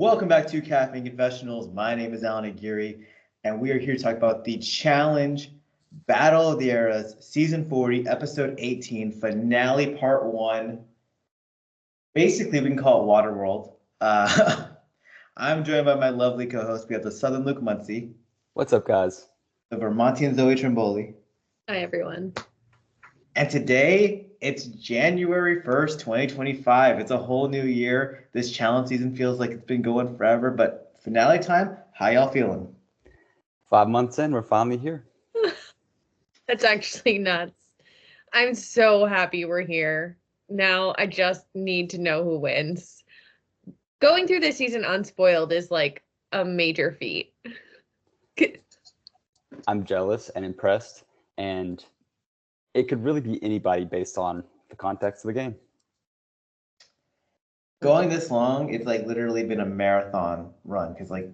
Welcome back to Caffeine Confessionals. My name is Allan, and we are here to talk about the Challenge Battle of the Eras, Season 40, Episode 18, Finale Part 1. Basically, we can call it Waterworld. I'm joined by my lovely co-host. We have the Southern Luke Muncie, What's up, guys? the Vermontian Zoe Trimboli, Hi, everyone. and today it's January 1st, 2025. It's a whole new year. This challenge season feels like it's been going forever, but finale time, how y'all feeling? 5 months in, we're finally here. That's actually nuts. I'm so happy we're here. Now I just need to know who wins. Going through this season unspoiled is like a major feat. I'm jealous and impressed, and it could really be anybody based on the context of the game. Going this long, it's like literally been a marathon run because like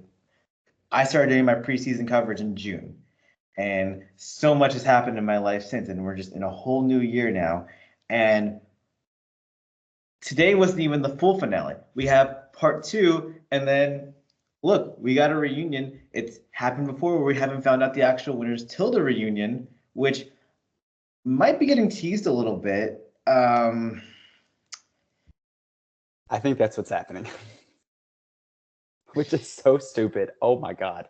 I started doing my preseason coverage in June, and so much has happened in my life since, and we're just in a whole new year now. And today wasn't even the full finale. We have part 2, and then look, we got a reunion. It's happened before where we haven't found out the actual winners till the reunion, which might be getting teased a little bit. I think that's what's happening, which is so stupid. Oh my God.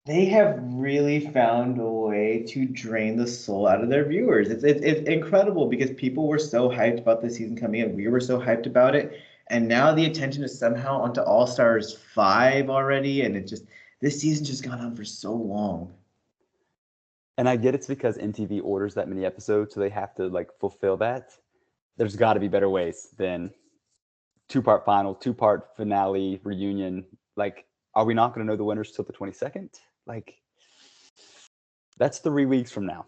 They have really found a way to drain the soul out of their viewers. It's incredible because people were so hyped about this season coming in. We were so hyped about it. And now the attention is somehow onto All Stars 5 already. And this season's just gone on for so long. And I get it's because MTV orders that many episodes, so they have to like fulfill that. There's got to be better ways than 2-part final, 2-part finale, reunion. Like, are we not going to know the winners till the 22nd? Like, that's 3 weeks from now.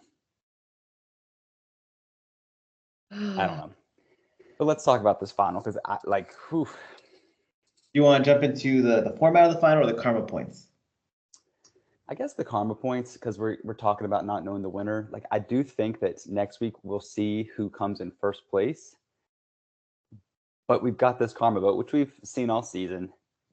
I don't know. But let's talk about this final because whew. You want to jump into the format of the final or the karma points? I guess the karma points, because we're talking about not knowing the winner. Like, I do think that next week we'll see who comes in first place. But we've got this karma vote, which we've seen all season,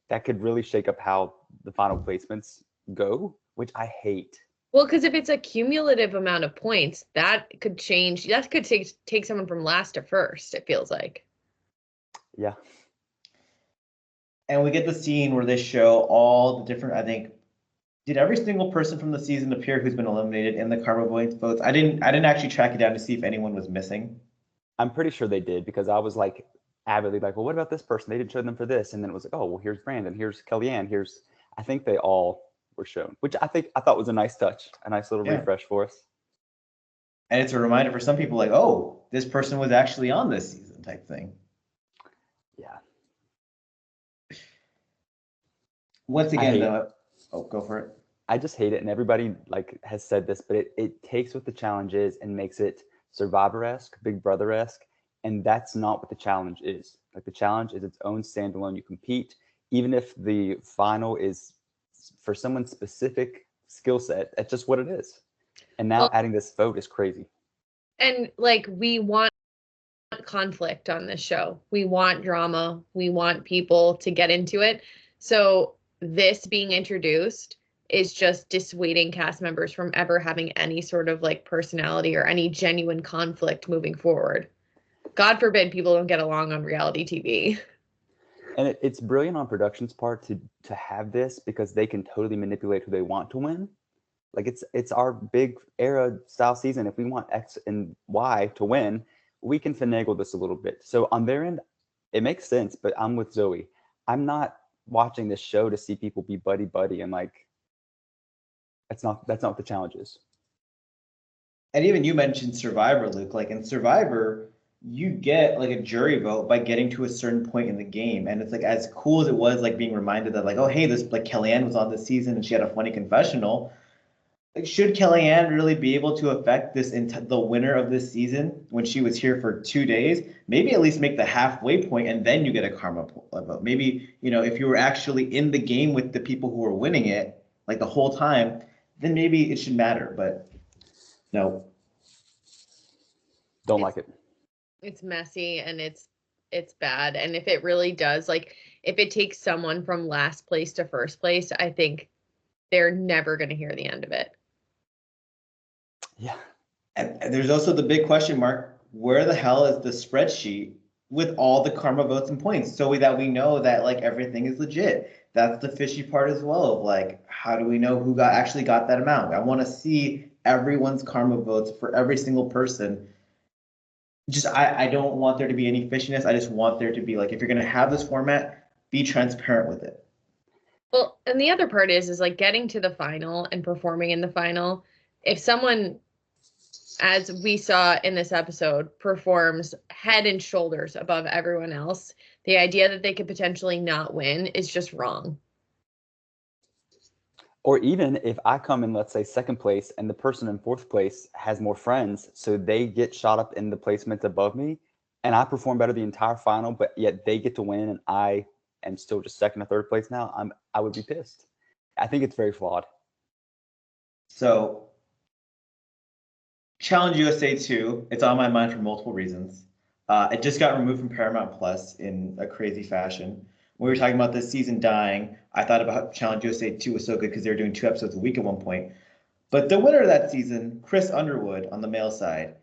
that could really shake up how the final placements go, which I hate. Well, because if it's a cumulative amount of points, that could change. That could take someone from last to first, it feels like. Yeah. And we get the scene where they show all the different, I think, did every single person from the season appear who's been eliminated in the karma points votes? I didn't actually track it down to see if anyone was missing. I'm pretty sure they did, because I was like avidly like, well, what about this person? They didn't show them for this. And then it was like, oh, well, here's Brandon, here's Kellyanne, I think they all were shown, which I thought was a nice touch, a nice little refresh for us. And it's a reminder for some people like, oh, this person was actually on this season type thing. Yeah. Once again, though, go for it. I just hate it. And everybody like has said this, but it takes what the challenge is and makes it Survivor-esque, Big Brother-esque. And that's not what the challenge is. Like, the challenge is its own standalone. You compete, even if the final is for someone's specific skill set. That's just what it is. And now adding this vote is crazy. And like, we want conflict on this show. We want drama. We want people to get into it. So this being introduced is just dissuading cast members from ever having any sort of like personality or any genuine conflict moving forward. God forbid people don't get along on reality TV. And it's brilliant on production's part to have this, because they can totally manipulate who they want to win. Like, it's our big era style season. If we want X and Y to win, we can finagle this a little bit. So on their end, it makes sense, but I'm with Zoe. I'm not watching this show to see people be buddy and like, that's not what the challenge is. And even you mentioned Survivor, Luke. Like, in Survivor, you get like a jury vote by getting to a certain point in the game. And it's like, as cool as it was, like being reminded that like, oh, hey, this like Kellyanne was on this season and she had a funny confessional. Like, should Kellyanne really be able to affect the winner of this season when she was here for 2 days? Maybe at least make the halfway point and then you get a karma vote. Maybe, if you were actually in the game with the people who were winning it like the whole time, then maybe it should matter. But no. Don't like it. It's messy and it's it's bad. And if it really does, like, if it takes someone from last place to first place, I think they're never going to hear the end of it. Yeah. And there's also the big question mark, where the hell is the spreadsheet with all the karma votes and points so that we know that like everything is legit? That's the fishy part as well of like, how do we know who actually got that amount? I want to see everyone's karma votes for every single person. Just I don't want there to be any fishiness. I just want there to be like, if you're gonna have this format, be transparent with it. Well, and the other part is like getting to the final and performing in the final. If someone, as we saw in this episode, performs head and shoulders above everyone else, the idea that they could potentially not win is just wrong. Or even if I come in, let's say, second place and the person in fourth place has more friends, so they get shot up in the placements above me and I perform better the entire final, but yet they get to win and I am still just second or third place now, I would be pissed. I think it's very flawed. So Challenge USA 2, it's on my mind for multiple reasons. It just got removed from Paramount Plus in a crazy fashion. When we were talking about this season dying, I thought about Challenge USA 2 was so good because they were doing 2 episodes a week at one point. But the winner of that season, Chris Underwood on the male side,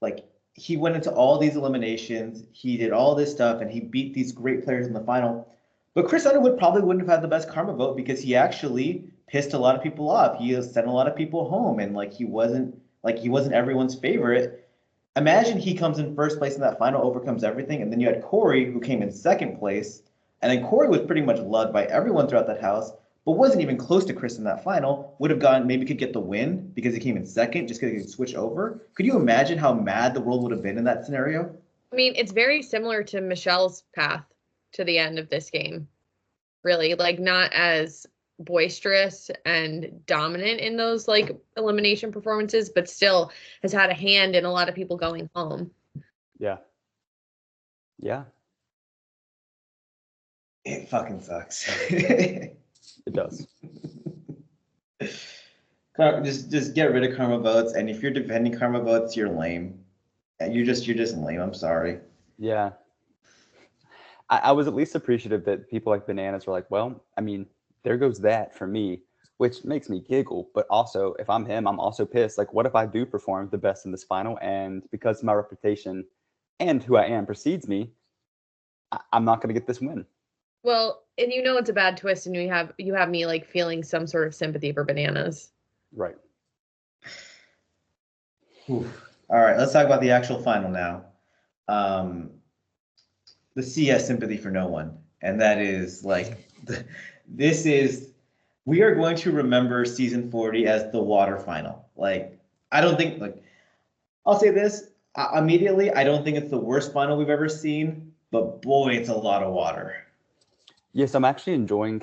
like he went into all these eliminations, he did all this stuff, and he beat these great players in the final. But Chris Underwood probably wouldn't have had the best karma vote because he actually pissed a lot of people off. He sent a lot of people home, and he wasn't everyone's favorite. Imagine he comes in first place in that final, overcomes everything, and then you had Corey who came in second place, and then Corey was pretty much loved by everyone throughout that house, but wasn't even close to Chris in that final. Would have gone, maybe could get the win because he came in second, just because he could switch over. Could you imagine how mad the world would have been in that scenario? I mean, it's very similar to Michelle's path to the end of this game. Really, like not as boisterous and dominant in those like elimination performances, but still has had a hand in a lot of people going home. Yeah. Yeah. It fucking sucks. It does. Just get rid of karma votes, and if you're defending karma votes, you're lame. You're just lame. I'm sorry. Yeah. I was at least appreciative that people like Bananas were like, well, I mean, there goes that for me, which makes me giggle. But also, if I'm him, I'm also pissed. Like, what if I do perform the best in this final, and because my reputation and who I am precedes me, I'm not going to get this win. Well, and it's a bad twist, and you have me like feeling some sort of sympathy for Bananas. Right. Oof. All right, let's talk about the actual final now. The CS sympathy for no one, and that is like we are going to remember season 40 as the water final. Like, I don't think, like, I'll say this immediately, I don't think it's the worst final we've ever seen, but boy, it's a lot of water. Yes, I'm actually enjoying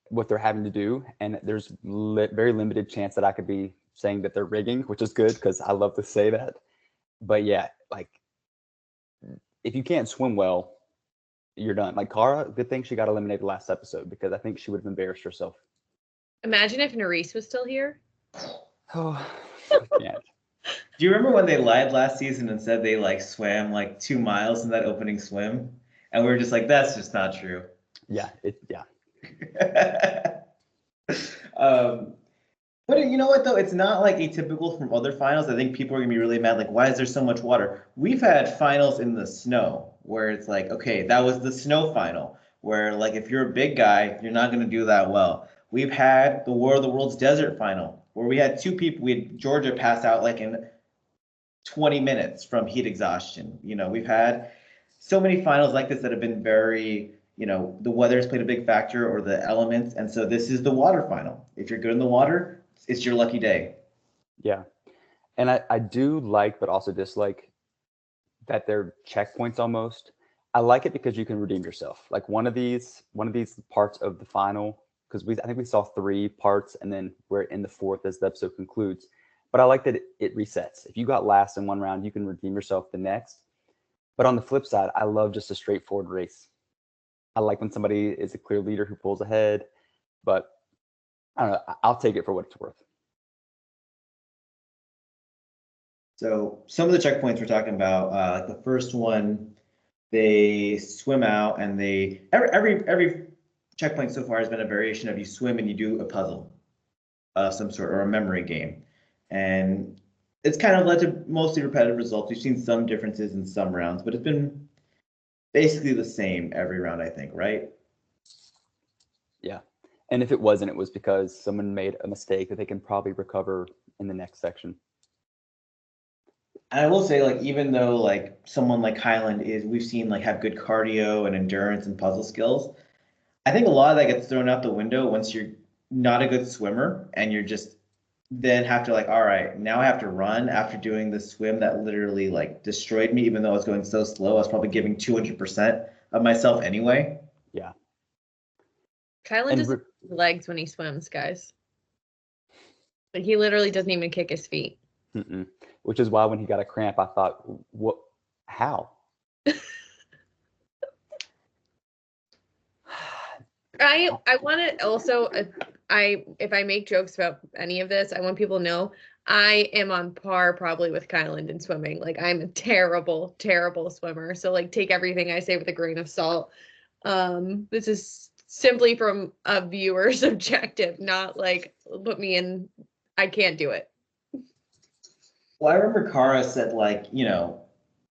what they're having to do, and there's very limited chance that I could be saying that they're rigging, which is good because I love to say that. But yeah, like if you can't swim well, you're done. Like Cara, good thing she got eliminated last episode because I think she would have embarrassed herself. Imagine if Nerys was still here. Oh, I can't. Do you remember when they lied last season and said they like swam like 2 miles in that opening swim? And we were just like, that's just not true. Yeah, But you know what though? It's not like atypical from other finals. I think people are gonna be really mad. Like, why is there so much water? We've had finals in the snow where it's like, okay, that was the snow final, where like if you're a big guy, you're not gonna do that well. We've had the War of the Worlds desert final where we had 2 people. We had Georgia pass out like in 20 minutes from heat exhaustion. We've had so many finals like this that have been very, the weather's played a big factor or the elements. And so this is the water final. If you're good in the water, it's your lucky day. Yeah. And I do like, but also dislike that they're checkpoints almost. I like it because you can redeem yourself. Like one of these parts of the final, because I think we saw 3 parts and then we're in the 4th as the episode concludes. But I like that it resets. If you got last in one round, you can redeem yourself the next. But on the flip side, I love just a straightforward race. I like when somebody is a clear leader who pulls ahead, but I don't know. I'll take it for what it's worth. So some of the checkpoints we're talking about, like the first one, they swim out, and every checkpoint so far has been a variation of you swim and you do a puzzle of some sort or a memory game. And it's kind of led to mostly repetitive results. We've seen some differences in some rounds, but it's been basically the same every round, I think, right? Yeah. And if it wasn't, it was because someone made a mistake that they can probably recover in the next section. And I will say, like, even though like someone like Kyland is, we've seen like have good cardio and endurance and puzzle skills, I think a lot of that gets thrown out the window once you're not a good swimmer and you're just then have to like, all right, now I have to run after doing the swim that literally like destroyed me, even though I was going so slow. I was probably giving 200% of myself anyway. Yeah. Kylan doesn't have legs when he swims, guys. Like he literally doesn't even kick his feet. Which is why when he got a cramp, I thought, what? How? I want to also, if I make jokes about any of this, I want people to know I am on par probably with Kyland in swimming. Like I'm a terrible, terrible swimmer. So like take everything I say with a grain of salt. This is simply from a viewer's objective, not like put me in, I can't do it. Well, I remember Kara said like, you know,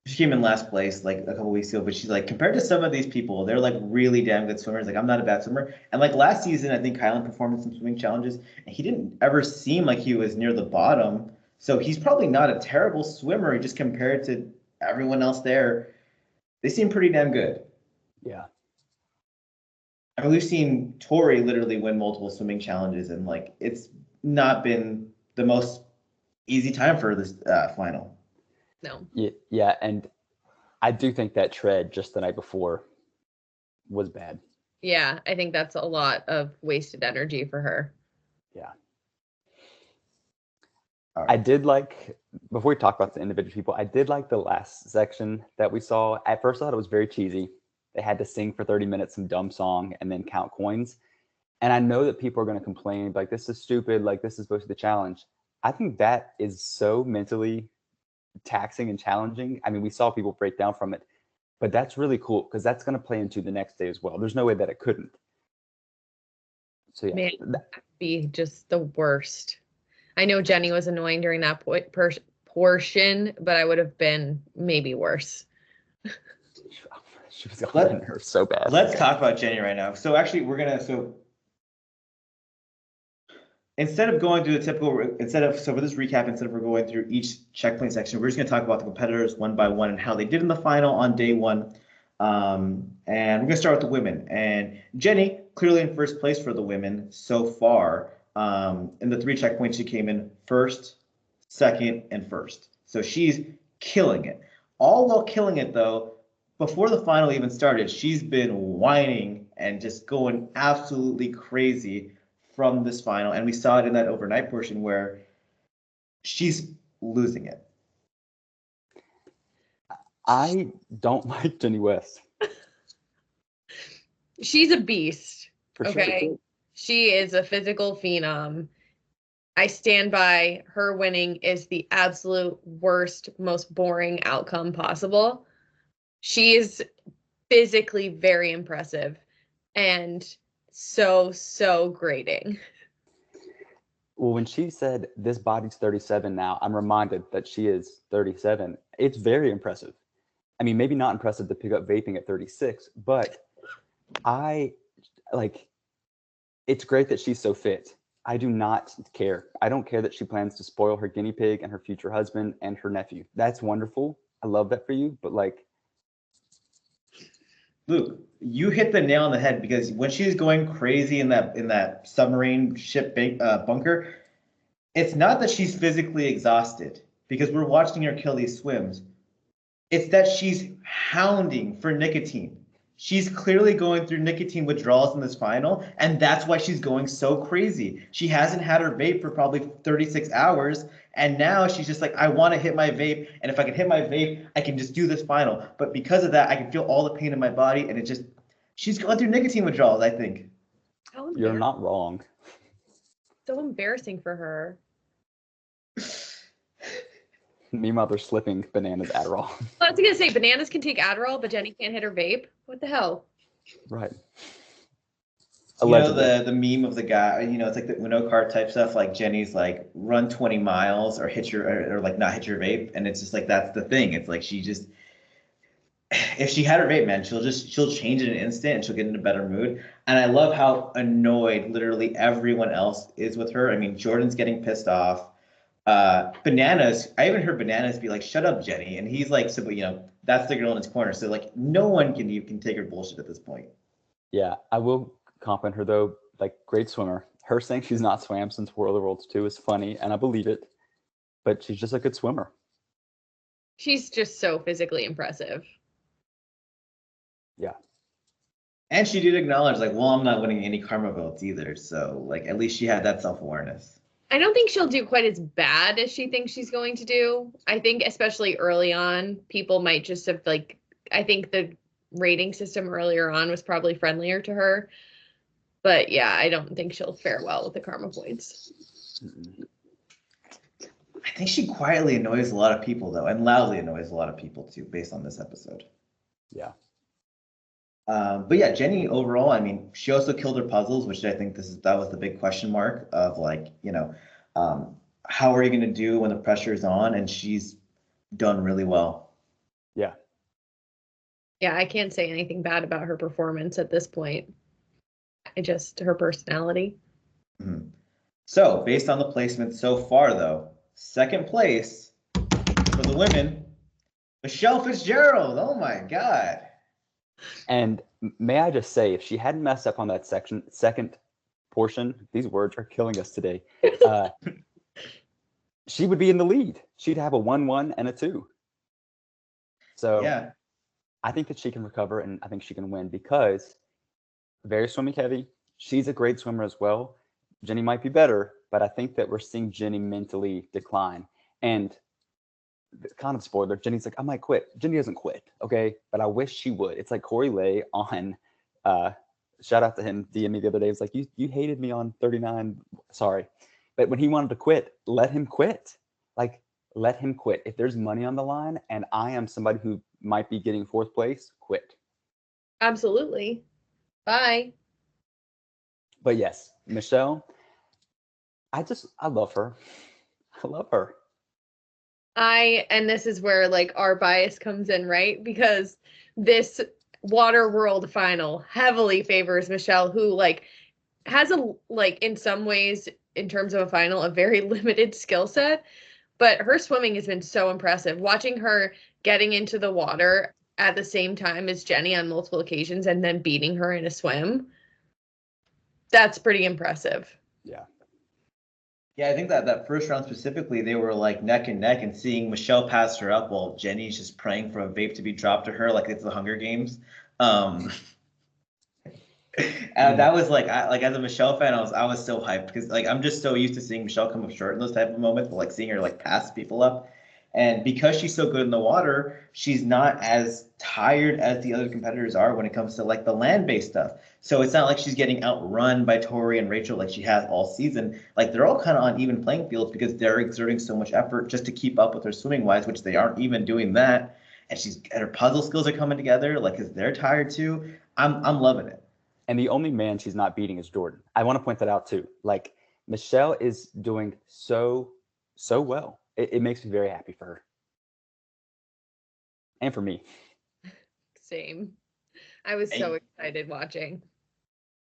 she came in last place like a couple weeks ago, but she's like, compared to some of these people, they're like really damn good swimmers. Like I'm not a bad swimmer. And like last season, I think Kylan performed in some swimming challenges, and he didn't ever seem like he was near the bottom. So he's probably not a terrible swimmer, just compared to everyone else there. They seem pretty damn good. Yeah. I mean, we've seen Tori literally win multiple swimming challenges, and like it's not been the most easy time for this final. No. Yeah, and I do think that tread just the night before was bad. Yeah, I think that's a lot of wasted energy for her. Yeah. Right. I did like, before we talk about the individual people, I did like the last section that we saw. At first, I thought it was very cheesy. They had to sing for 30 minutes some dumb song and then count coins. And I know that people are going to complain, like, this is stupid, like, this is supposed to be the challenge. I think that is so mentally taxing and challenging. I mean, we saw people break down from it, but that's really cool because that's going to play into the next day as well. There's no way that it couldn't. So yeah, Man, that'd be just the worst. I know Jenny was annoying during that portion, but I would have been maybe worse. She was on her so bad. Let's talk about Jenny right now. So actually, instead of going through the typical, so for this recap, instead of going through each checkpoint section, we're just going to talk about the competitors one by one and how they did in the final on day one. And we're going to start with the women. And Jenny, clearly in first place for the women so far. In the 3 checkpoints, she came in first, second, and first. So she's killing it. All while killing it, though, before the final even started, she's been whining and just going absolutely crazy from this final, and we saw it in that overnight portion where she's losing it. I don't like Jenny West. She's a beast. For okay. Sure. She is a physical phenom. I stand by her winning is the absolute worst, most boring outcome possible. She is physically very impressive and so grating. Well, when she said this body's 37 now, I'm reminded that she is 37. It's very impressive. I mean, maybe not impressive to pick up vaping at 36, but it's great that she's so fit. I do not care. I don't care that she plans to spoil her guinea pig and her future husband and her nephew. That's wonderful. I love that for you, but like, Luke, you hit the nail on the head, because when she's going crazy in that submarine ship bunker, it's not that she's physically exhausted because we're watching her kill these swims. It's that she's hounding for nicotine. She's clearly going through nicotine withdrawals in this final, and that's why she's going so crazy. She hasn't had her vape for probably 36 hours, and now she's just like, I want to hit my vape, and if I can hit my vape, I can just do this final. But because of that, I can feel all the pain in my body, and she's going through nicotine withdrawals, I think. You're not wrong. So embarrassing for her. Meanwhile, they're slipping Bananas Adderall. I was gonna say Bananas can take Adderall, but Jenny can't hit her vape. What the hell? Right. You know Allegedly. the meme of the guy, it's like the Uno card type stuff, like Jenny's like run 20 miles or hit your or like not hit your vape, and it's just like that's the thing. It's like she just if she had her vape, man, she'll change in an instant and she'll get in a better mood. And I love how annoyed literally everyone else is with her. I mean, Jordan's getting pissed off. Bananas, I even heard Bananas be like, "Shut up, Jenny," and he's like, "So, but that's the girl in his corner." So like, no one can take her bullshit at this point. Yeah, I will compliment her though. Like, great swimmer. Her saying she's not swam since World of Worlds 2 is funny, and I believe it. But she's just a good swimmer. She's just so physically impressive. Yeah. And she did acknowledge, like, well, I'm not winning any karma votes either. So, like, at least she had that self-awareness. I don't think she'll do quite as bad as she thinks she's going to do. I think especially early on, people might just have I think the rating system earlier on was probably friendlier to her. But yeah, I don't think she'll fare well with the karma points. I think she quietly annoys a lot of people, though, and loudly annoys a lot of people, too, based on this episode. Yeah. But yeah, Jenny overall, I mean, she also killed her puzzles, which I think that was the big question mark of like, how are you going to do when the pressure is on? And she's done really well. Yeah. Yeah, I can't say anything bad about her performance at this point. Her personality. Mm-hmm. So based on the placement so far, though, second place for the women, Michele Fitzgerald. Oh my God. And may I just say, if she hadn't messed up on that second portion, these words are killing us today. She would be in the lead. She'd have a 1-1 and a 2. So yeah, I think that she can recover, and I think she can win because very swimming heavy. She's a great swimmer as well. Jenny might be better, but I think that we're seeing Jenny mentally decline. And kind of spoiler, Jenny's like, I might quit. Jenny doesn't quit, okay? But I wish she would. It's like Corey Lay on, shout out to him, DM me the other day. It's like, you hated me on 39, sorry. But when he wanted to quit, let him quit. Like, let him quit. If there's money on the line and I am somebody who might be getting 4th place, quit. Absolutely. Bye. But yes, Michele, I love her. I love her. And this is where like our bias comes in, right? Because this Water World final heavily favors Michele, who like has in some ways, in terms of a final, a very limited skill set, but her swimming has been so impressive. Watching her getting into the water at the same time as Jenny on multiple occasions and then beating her in a swim, that's pretty impressive. Yeah. Yeah, I think that first round specifically, they were like neck and neck, and seeing Michele pass her up while Jenny's just praying for a vape to be dropped to her like it's the Hunger Games. And that was like, as a Michele fan, I was so hyped because like I'm just so used to seeing Michele come up short in those type of moments, but like seeing her like pass people up, and because she's so good in the water, she's not as tired as the other competitors are when it comes to like the land-based stuff. So it's not like she's getting outrun by Tori and Rachel like she has all season. Like they're all kind of on even playing fields because they're exerting so much effort just to keep up with her swimming wise, which they aren't even doing that. And her puzzle skills are coming together, like because they're tired too. I'm loving it. And the only man she's not beating is Jordan. I want to point that out too. Like Michele is doing so well. It makes me very happy for her. And for me. Same. I was so excited watching.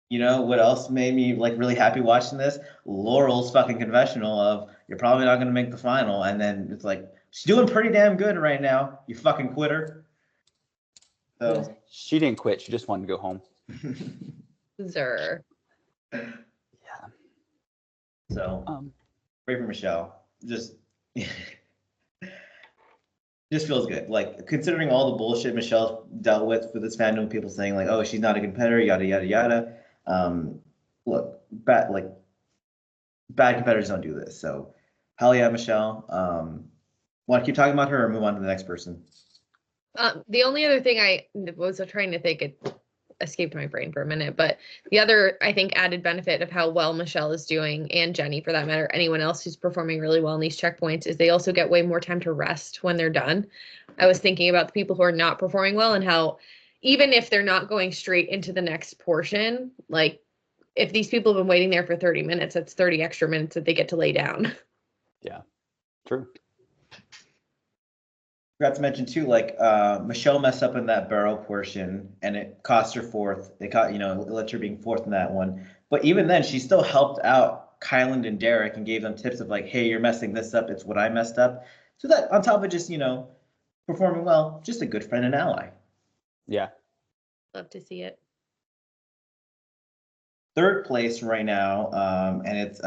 You know what else made me like really happy watching this? Laurel's fucking confessional of you're probably not going to make the final, and then it's like she's doing pretty damn good right now. You fucking quitter. So she didn't quit. She just wanted to go home. Zer. Yeah. So great for Michele. Just feels good. Like considering all the bullshit Michelle's dealt with this fandom, people saying like, oh, she's not a competitor, yada yada yada. Look, bad competitors don't do this. So hell yeah, Michele. Want to keep talking about her or move on to the next person? The only other thing I was trying to think, escaped my brain for a minute. But the other, I think, added benefit of how well Michele is doing, and Jenny for that matter, anyone else who's performing really well in these checkpoints, is they also get way more time to rest when they're done. I was thinking about the people who are not performing well and how even if they're not going straight into the next portion, like if these people have been waiting there for 30 minutes, that's 30 extra minutes that they get to lay down. Yeah, true. Forgot to mention too, like Michele messed up in that barrel portion, and it cost her fourth. It let her being fourth in that one. But even then, she still helped out Kyland and Derek and gave them tips of like, "Hey, you're messing this up. It's what I messed up." So that on top of just performing well, just a good friend and ally. Yeah. Love to see it. Third place right now, and it's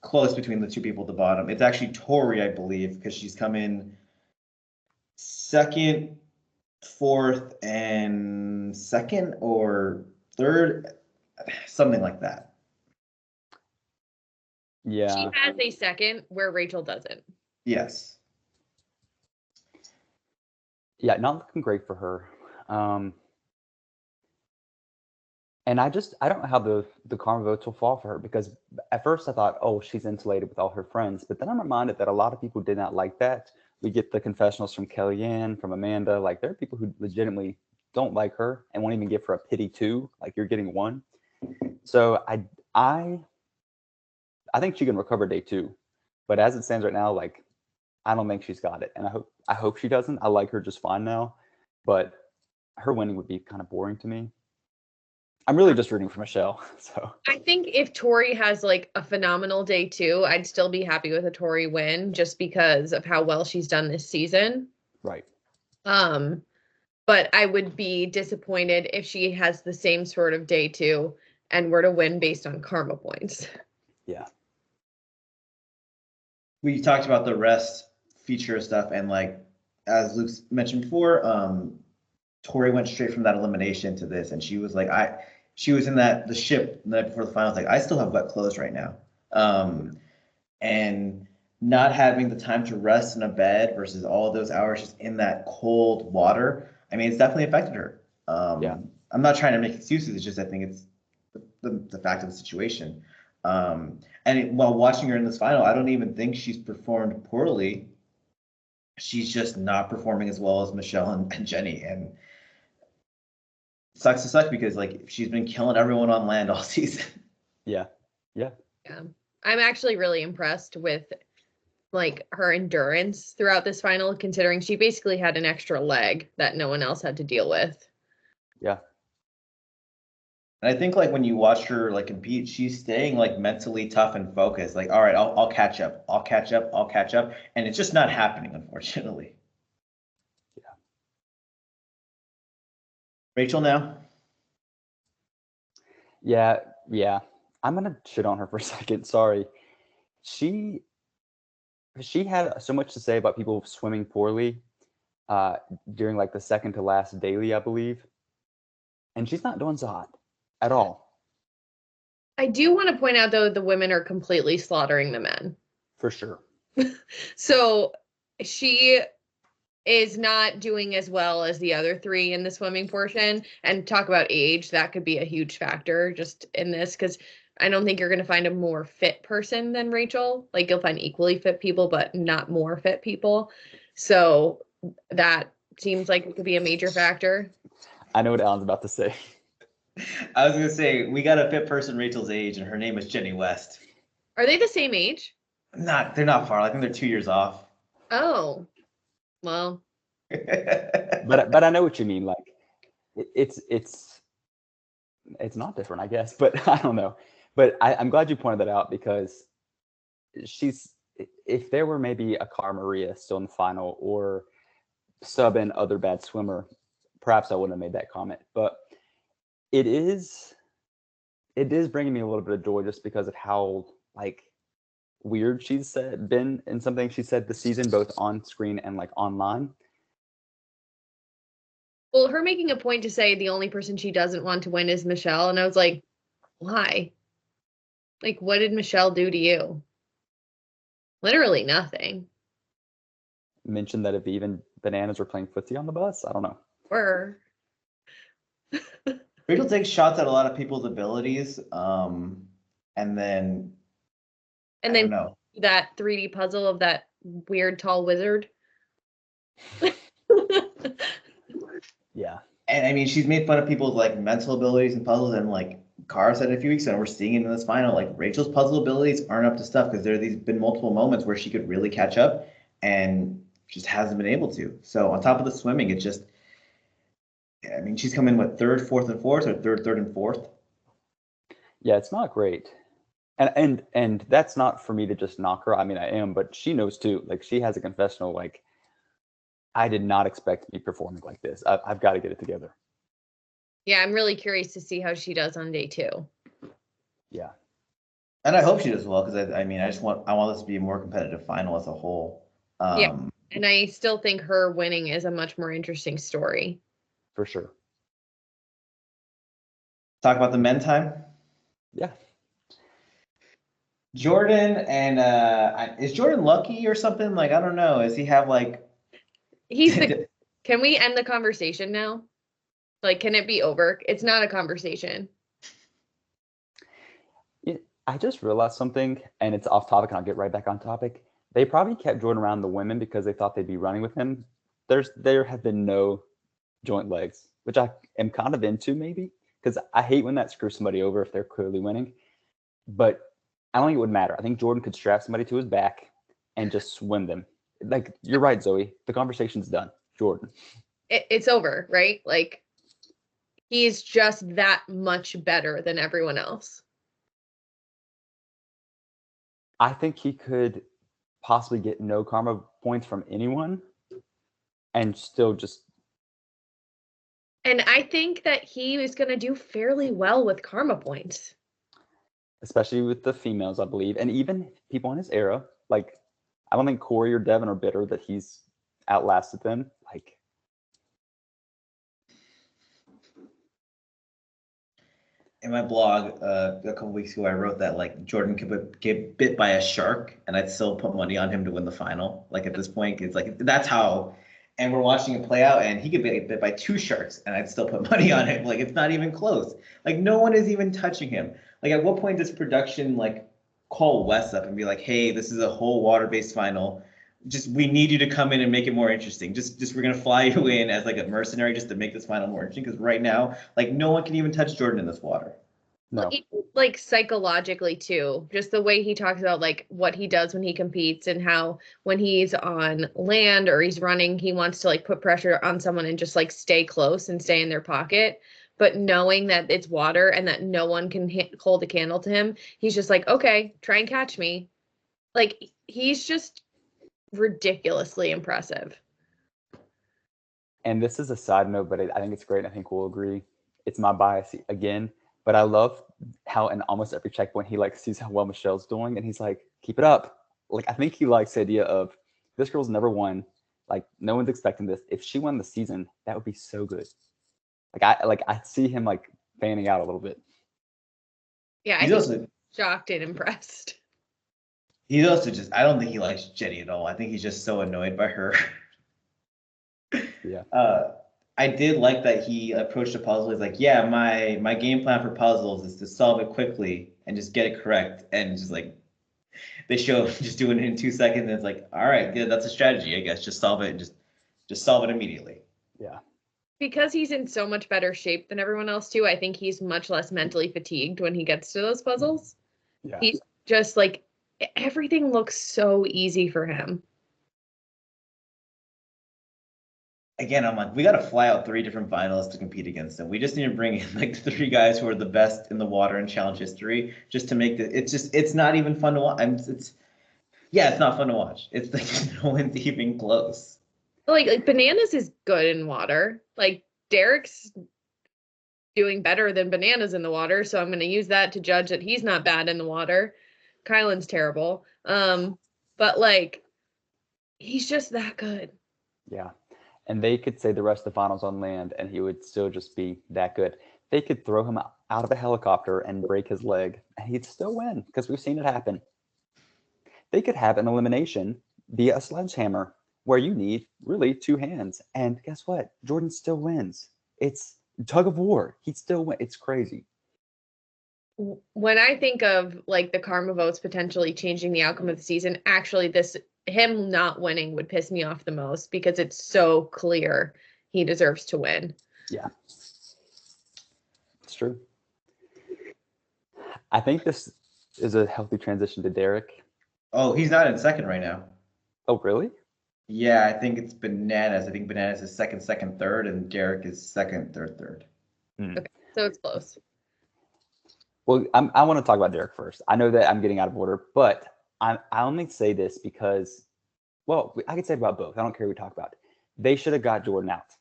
close between the two people at the bottom. It's actually Tori, I believe, because she's come in second, fourth, and second or third, something like that. Yeah. She has a second where Rachel doesn't. Yes. Yeah, not looking great for her. And I don't know how the karma votes will fall for her, because at first I thought, oh, she's insulated with all her friends. But then I'm reminded that a lot of people did not like that. We get the confessionals from Kellyanne, from Amanda. Like, there are people who legitimately don't like her and won't even give her a pity two. Like, you're getting one. So I think she can recover day two. But as it stands right now, like, I don't think she's got it. And I hope she doesn't. I like her just fine now. But her winning would be kind of boring to me. I'm really just rooting for Michele. So I think if Tori has like a phenomenal day two, I'd still be happy with a Tori win just because of how well she's done this season. Right. But I would be disappointed if she has the same sort of day two and were to win based on karma points. Yeah. We talked about the rest feature stuff, and like as Luke mentioned before, Tori went straight from that elimination to this, and she was like, she was in the ship the night before the finals, like, I still have wet clothes right now. And not having the time to rest in a bed versus all those hours just in that cold water, I mean, it's definitely affected her. Yeah. I'm not trying to make excuses, it's just I think it's the fact of the situation. While watching her in this final, I don't even think she's performed poorly. She's just not performing as well as Michele and Jenny, and sucks to suck because like she's been killing everyone on land all season. Yeah. Yeah. I'm actually really impressed with like her endurance throughout this final, considering she basically had an extra leg that no one else had to deal with. Yeah. And I think like when you watch her like compete, she's staying like mentally tough and focused. Like, all right, I'll catch up. I'll catch up. I'll catch up. And it's just not happening, unfortunately. Yeah. Rachel now? Yeah. Yeah. I'm gonna shit on her for a second. Sorry. She had so much to say about people swimming poorly during like the second to last daily, I believe. And she's not doing so hot at all. I do want to point out, though, the women are completely slaughtering the men. For sure. So she is not doing as well as the other three in the swimming portion. And talk about age, that could be a huge factor just in this, because I don't think you're going to find a more fit person than Rachel. Like, you'll find equally fit people, but not more fit people. So that seems like it could be a major factor. I know what Alan's about to say. I was gonna say we got a fit person Rachel's age, and her name is Jenny West. Are they the same age? They're not far. I think they're 2 years off. Oh, well. But I know what you mean. Like, it's not different, I guess. But I don't know. But I'm glad you pointed that out, because if there were maybe a Cara Maria still in the final or sub and other bad swimmer, perhaps I wouldn't have made that comment. But it is bringing me a little bit of joy just because of how like weird she's been in something she said this season, both on screen and like online. Well, her making a point to say the only person she doesn't want to win is Michele, and I was like, why? Like, what did Michele do to you? Literally nothing. Mentioned that if even bananas were playing footsie on the bus, I don't know. Or Rachel takes shots at a lot of people's abilities, and then I don't know. That 3D puzzle of that weird tall wizard. Yeah. And I mean, she's made fun of people's like mental abilities and puzzles, and like Cara said a few weeks ago, and we're seeing it in this final. Like Rachel's puzzle abilities aren't up to stuff because there have been multiple moments where she could really catch up and just hasn't been able to. So on top of the swimming, it's just, I mean, she's come in with third, fourth, and fourth, or third, and fourth. Yeah, it's not great. And that's not for me to just knock her. I mean, I am, but she knows too. Like she has a confessional, like, I did not expect to be performing like this. I've got to get it together. Yeah, I'm really curious to see how she does on day 2. Yeah. And I hope she does well, because I mean, I want this to be a more competitive final as a whole. Yeah, and I still think her winning is a much more interesting story. For sure. Talk about the men time. Yeah. Jordan and is Jordan lucky or something? Like, I don't know. Does he have like? Can we end the conversation now? Like, can it be over? It's not a conversation. I just realized something, and it's off topic, and I'll get right back on topic. They probably kept Jordan around the women because they thought they'd be running with him. There have been no joint legs, which I am kind of into maybe, because I hate when that screws somebody over if they're clearly winning. But I don't think it would matter. I think Jordan could strap somebody to his back and just swim them. Like, you're right, Zoe. The conversation's done. Jordan. It's over, right? Like, he's just that much better than everyone else. I think he could possibly get no karma points from anyone and still just. And I think that he is going to do fairly well with karma points. Especially with the females, I believe. And even people in his era. Like, I don't think Corey or Devin are bitter that he's outlasted them. Like, in my blog a couple weeks ago, I wrote that like Jordan could get bit by a shark, and I'd still put money on him to win the final. Like at this point, it's like that's how. And we're watching it play out, and he could get bit by 2 sharks, and I'd still put money on him. Like it's not even close. Like no one is even touching him. Like at what point does production like call Wes up and be like, "Hey, this is a whole water-based final. Just we need you to come in and make it more interesting. Just we're gonna fly you in as like a mercenary just to make this final more interesting, because right now, like no one can even touch Jordan in this water." no. Like psychologically too, just the way he talks about like what he does when he competes, and how when he's on land or he's running, he wants to like put pressure on someone and just like stay close and stay in their pocket. But knowing that it's water and that no one can hold a candle to him, he's just like, okay, try and catch me. Like he's just ridiculously impressive. And this is a side note, but I think it's great. I think we'll agree. It's my bias again, but I love how in almost every checkpoint he like sees how well Michelle's doing, and he's like, "Keep it up." Like I think he likes the idea of this girl's never won. Like no one's expecting this. If she won the season, that would be so good. I see him like fanning out a little bit. Yeah, I think shocked and impressed. He's also just, I don't think he likes Jenny at all. I think he's just so annoyed by her. Yeah. I did like that he approached a puzzle. He's like, yeah, my game plan for puzzles is to solve it quickly and just get it correct. And just like, they show him just doing it in 2 seconds. And it's like, all right, good. That's a strategy, I guess. Just solve it and just solve it immediately. Yeah. Because he's in so much better shape than everyone else too, I think he's much less mentally fatigued when he gets to those puzzles. Yeah. He's just like, everything looks so easy for him. Again, I'm like, we got to fly out 3 different finalists to compete against him. We just need to bring in like 3 guys who are the best in the water and challenge history, just to make it's not even fun to watch. It's not fun to watch. It's like no one's even close. Like Bananas is good in water. Like Derek's doing better than Bananas in the water, so I'm going to use that to judge that he's not bad in the water. Kyland's terrible. But like he's just that good. Yeah. And they could say the rest of the finals on land and he would still just be that good. They could throw him out of a helicopter and break his leg and he'd still win because we've seen it happen. They could have an elimination via a sledgehammer where you need really 2 hands. And guess what? Jordan still wins. It's tug of war. He still went. It's crazy. When I think of like the karma votes potentially changing the outcome of the season, actually him not winning would piss me off the most because it's so clear he deserves to win. Yeah. It's true. I think this is a healthy transition to Derek. Oh, he's not in second right now. Oh, really? Yeah, I think it's Bananas. I think Bananas is second, third, and Derek is second, third. Okay, so it's close. Well, I want to talk about Derek first. I know that I'm getting out of order, but I only say this because, well, I could say it about both. I don't care who we talk about. They should have got Jordan out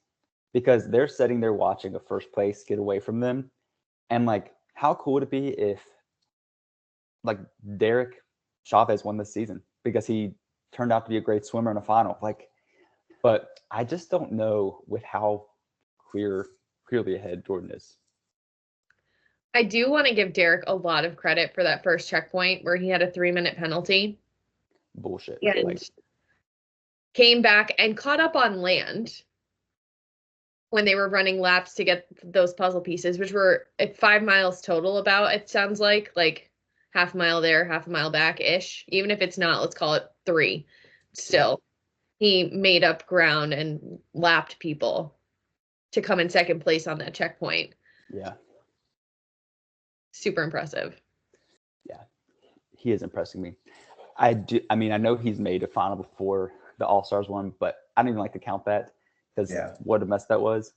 because they're sitting there watching a first place get away from them. And like, how cool would it be if like Derek Chavez won this season because he turned out to be a great swimmer in a final? Like, but I just don't know with how clearly ahead Jordan is. I do want to give Derek a lot of credit for that first checkpoint where he had a 3-minute penalty. Bullshit. And Like, came back and caught up on land when they were running laps to get those puzzle pieces, which were 5 miles total about, it sounds like half a mile there, half a mile back-ish. Even if it's not, let's call it 3. Still, he made up ground and lapped people to come in second place on that checkpoint. yeah. Super impressive. Yeah, he is impressing me. I know he's made a final before the All-Stars one, but I don't even like to count that because what a mess that was.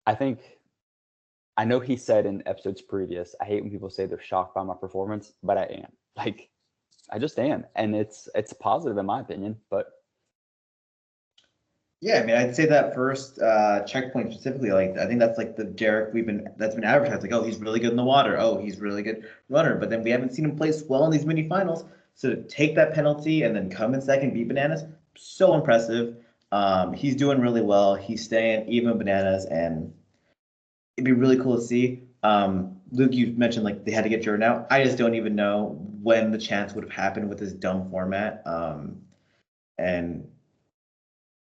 I know he said in episodes previous, I hate when people say they're shocked by my performance, but I am. Like, I just am. And it's positive in my opinion, but. Yeah, I mean, I'd say that first checkpoint specifically, like, I think that's like the Derek that's been advertised, like, oh, he's really good in the water. Oh, he's really good runner. But then we haven't seen him place well in these mini finals. So to take that penalty and then come in second, beat Bananas, so impressive. He's doing really well. He's staying even Bananas, and it'd be really cool to see. Luke, you mentioned like they had to get Jordan out. I just don't even know when the chance would have happened with this dumb format. And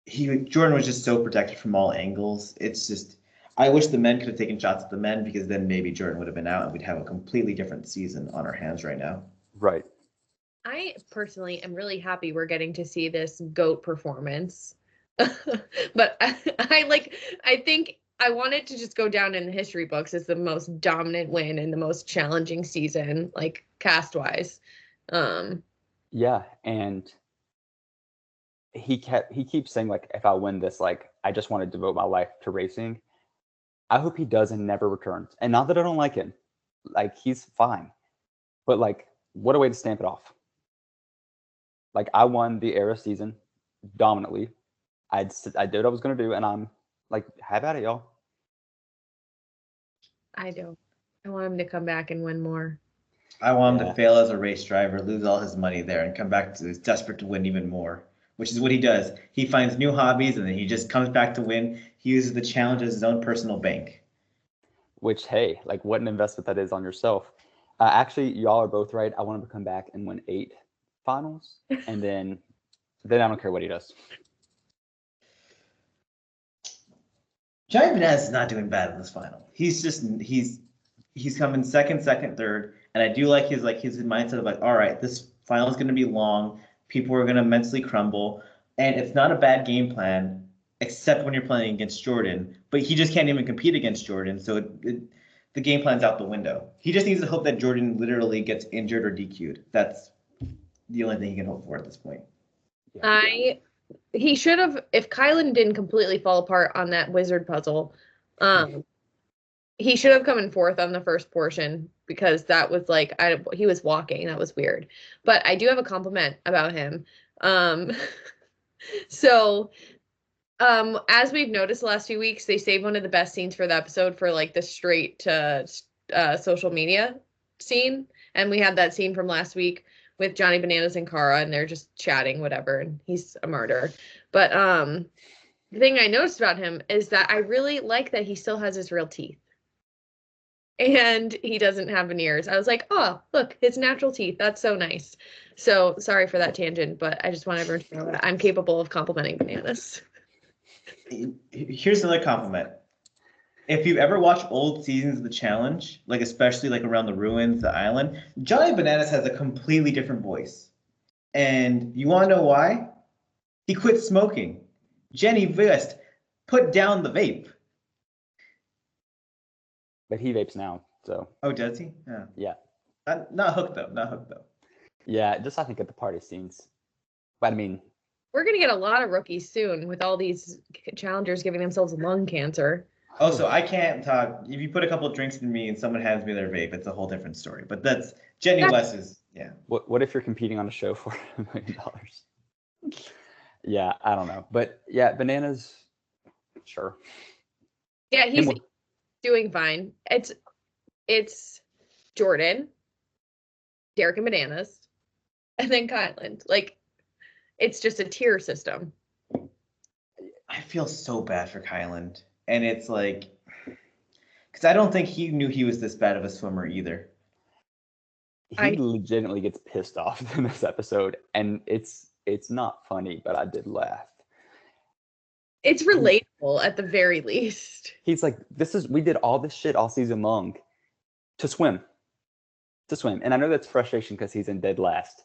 Jordan was just so protected from all angles. It's just, I wish the men could have taken shots at the men because then maybe Jordan would have been out and we'd have a completely different season on our hands right now. Right. I personally am really happy we're getting to see this GOAT performance. But I think I want it to just go down in the history books as the most dominant win and the most challenging season, like cast-wise. Yeah, and he keeps saying like, if I win this, like I just want to devote my life to racing. I hope he does and never returns. And not that I don't like him, like he's fine, but like what a way to stamp it off. Like I won the era season dominantly. I did what I was gonna do, and I'm like, have at it, y'all. I don't. I want him to come back and win more. I want him to fail as a race driver, lose all his money there, and come back to desperate to win even more, which is what he does. He finds new hobbies, and then he just comes back to win. He uses the challenge as his own personal bank. Which, hey, like what an investment that is on yourself. Actually, y'all are both right. I want him to come back and win 8 finals, and then I don't care what he does. Johnny Bananas is not doing bad in this final. He's coming second, third, and I do like his mindset of like, all right, this final is going to be long. People are going to mentally crumble, and it's not a bad game plan, except when you're playing against Jordan. But he just can't even compete against Jordan, so the game plan's out the window. He just needs to hope that Jordan literally gets injured or DQ'd. That's the only thing he can hope for at this point. Yeah. He should have, if Kyland didn't completely fall apart on that wizard puzzle, he should have come in 4th on the first portion because that was like, he was walking. That was weird. But I do have a compliment about him. As we've noticed the last few weeks, they saved one of the best scenes for the episode for like the straight to social media scene. And we had that scene from last week with Johnny Bananas and Cara, and they're just chatting, whatever, and he's a murderer. But the thing I noticed about him is that I really like that he still has his real teeth. And he doesn't have veneers. I was like, oh, look, his natural teeth. That's so nice. So sorry for that tangent, but I just want everyone to know that I'm capable of complimenting Bananas. Here's another compliment. if you ever watch old seasons of the challenge, like especially like around the ruins, the island, Johnny Bananas has a completely different voice. And you want to know why? He quit smoking. Jenny West put down the vape. But he vapes now, so. Oh, does he? Yeah. Not hooked though. Not hooked though. Yeah, just I think at the party scenes. But I mean, we're gonna get a lot of rookies soon with all these challengers giving themselves lung cancer. Oh, so I can't talk. If you put a couple of drinks in me and someone hands me their vape, it's a whole different story. But that's Jenny West is, yeah. What if you're competing on a show for $1 million? Yeah, I don't know. But yeah, Bananas, sure. Yeah, he's doing fine. It's Jordan, Derek and Bananas, and then Kyland. Like, it's just a tier system. I feel so bad for Kyland. And it's like, because I don't think he knew he was this bad of a swimmer either. He legitimately gets pissed off in this episode, and it's not funny, but I did laugh. It's relatable at the very least. He's like, we did all this shit all season long to swim. And I know that's frustration because he's in dead last.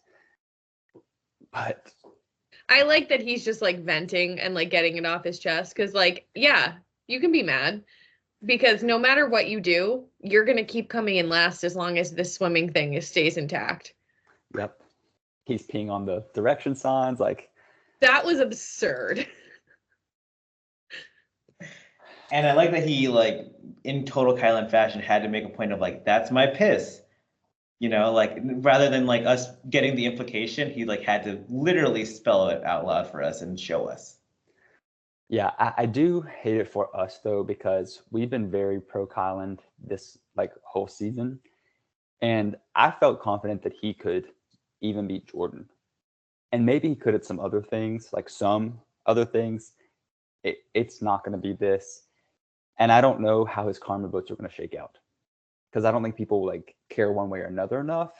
But I like that he's just like venting and like getting it off his chest. Cause like, yeah, you can be mad because no matter what you do, you're going to keep coming in last as long as this swimming thing stays intact. Yep. He's peeing on the direction signs. Like, that was absurd. And I like that he, like, in total Kylan fashion, had to make a point of, like, that's my piss. You know, like, rather than, like, us getting the implication, he, like, had to literally spell it out loud for us and show us. Yeah, I do hate it for us, though, because we've been very pro Kylan this, like, whole season. And I felt confident that he could even beat Jordan. And maybe he could at some other things, like some other things. It's not going to be this. And I don't know how his karma votes are going to shake out. Because I don't think people like care one way or another enough.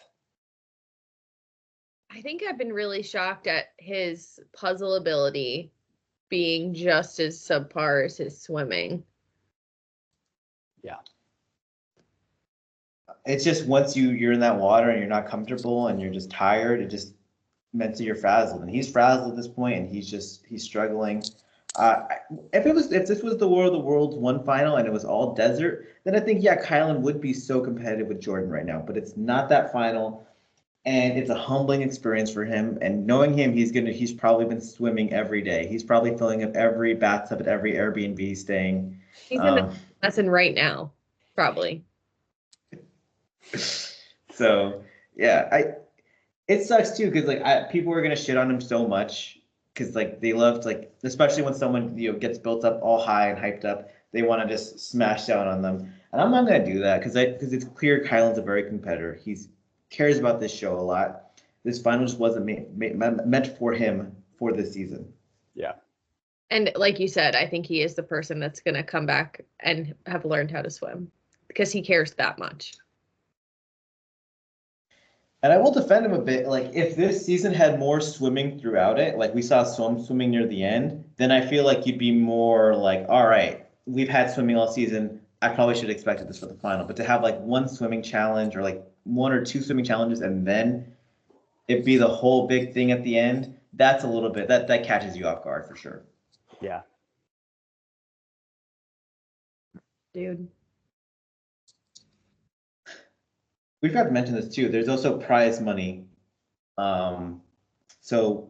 I think I've been really shocked at his puzzle ability being just as subpar as his swimming. Yeah. It's just once you're in that water and you're not comfortable and you're just tired, it just mentally you're frazzled. And he's frazzled at this point and he's struggling. If this was the World's one final and it was all desert, then I think Kylan would be so competitive with Jordan right now. But it's not that final, and it's a humbling experience for him. And knowing him, he's probably been swimming every day. He's probably filling up every bathtub at every Airbnb he's staying. He's in the lesson right now, probably. So yeah, it sucks too because like people are gonna shit on him so much. Because like they loved like especially when someone gets built up all high and hyped up, they want to just smash down on them. And I'm not gonna do that because it's clear Kylan's a very competitor. He cares about this show a lot. This final just wasn't meant for him for this season. Yeah. And like you said, I think he is the person that's gonna come back and have learned how to swim because he cares that much. And I will defend him a bit. Like, if this season had more swimming throughout it, like we saw swimming near the end, then I feel like you'd be more like, all right, we've had swimming all season. I probably should have expected this for the final. But to have like one swimming challenge or like one or two swimming challenges and then it be the whole big thing at the end, that's a little bit, that catches you off guard for sure. Yeah. Dude. We forgot to mention this too. There's also prize money. So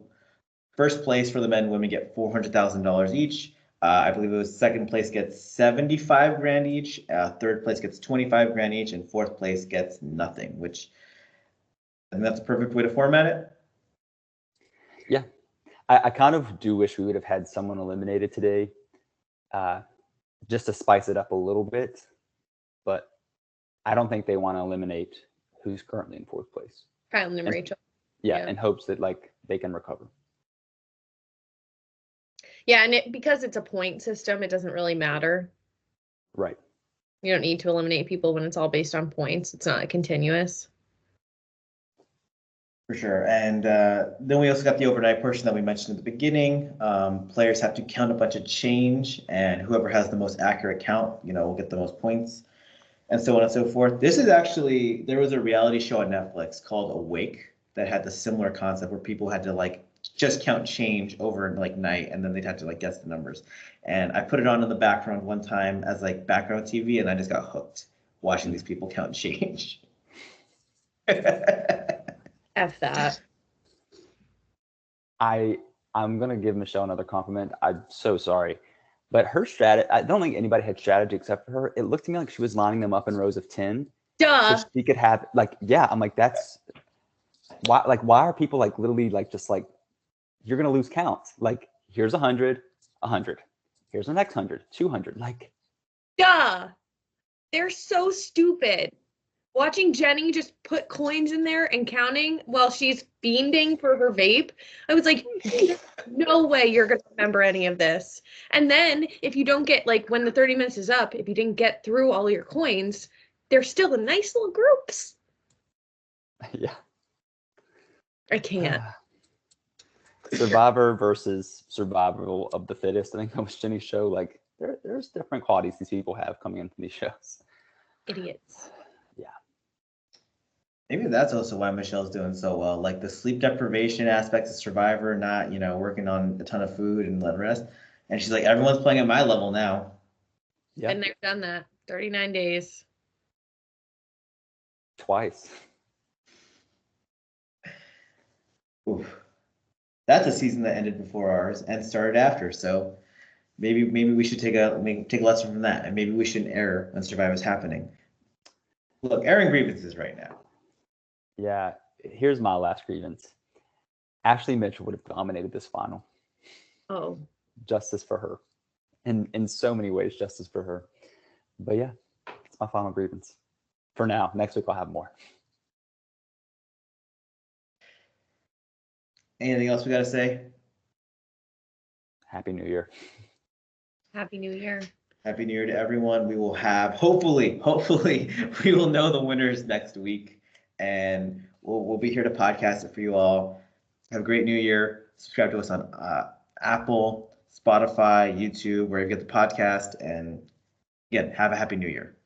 first place for the men and women get $400,000 each. I believe it was second place gets 75 grand each. Third place gets 25 grand each, and fourth place gets nothing. Which I think that's a perfect way to format it. Yeah, I kind of do wish we would have had someone eliminated today, just to spice it up a little bit, but I don't think they want to eliminate who's currently in fourth place. Kylan and Rachel. Yeah, in hopes that like they can recover. Yeah, and because it's a point system, it doesn't really matter. Right. You don't need to eliminate people when it's all based on points. It's not continuous. For sure. And then we also got the overnight portion that we mentioned at the beginning. Players have to count a bunch of change, and whoever has the most accurate count, will get the most points, and so on and so forth. This is actually, there was a reality show on Netflix called Awake that had the similar concept where people had to like just count change over like night, and then they'd have to like guess the numbers. And I put it on in the background one time as like background TV, and I just got hooked watching these people count change. F that. I'm gonna give Michelle another compliment. I'm so sorry, but her strategy. I don't think anybody had strategy except for her. It looked to me like she was lining them up in rows of 10, Duh. so she could have like, yeah. I'm like, that's why. Like, why are people like literally like just like, you're gonna lose count. Like, here's 100, 100. Here's the next 100, 200. Like, Duh. They're so stupid. Watching Jenny just put coins in there and counting while she's fiending for her vape, I was like, no way you're going to remember any of this. And then if you don't get, like, when the 30 minutes is up, if you didn't get through all your coins, they're still in nice little groups. yeah. I can't. Survivor versus survival of the fittest. I think that was Jenny's show. Like, there's different qualities these people have coming into these shows. Idiots. Yeah. Maybe that's also why Michelle's doing so well. Like the sleep deprivation aspects of Survivor, not, working on a ton of food and letting rest. And she's like, everyone's playing at my level now. Yeah. And they've done that. 39 days. Twice. Oof. That's a season that ended before ours and started after. So maybe we should take a lesson from that, and maybe we shouldn't err when Survivor's happening. Look, airing grievances right now. Yeah. Here's my last grievance. Ashley Mitchell would have dominated this final. Oh. Justice for her. In so many ways, justice for her. But yeah, it's my final grievance. For now. Next week I'll have more. Anything else we got to say? Happy New Year. Happy New Year. Happy New Year to everyone. We will have, hopefully, we will know the winners next week, and we'll be here to podcast it for you all. Have a great New Year. Subscribe to us on Apple, Spotify, YouTube, where you get the podcast, and again, have a happy New Year.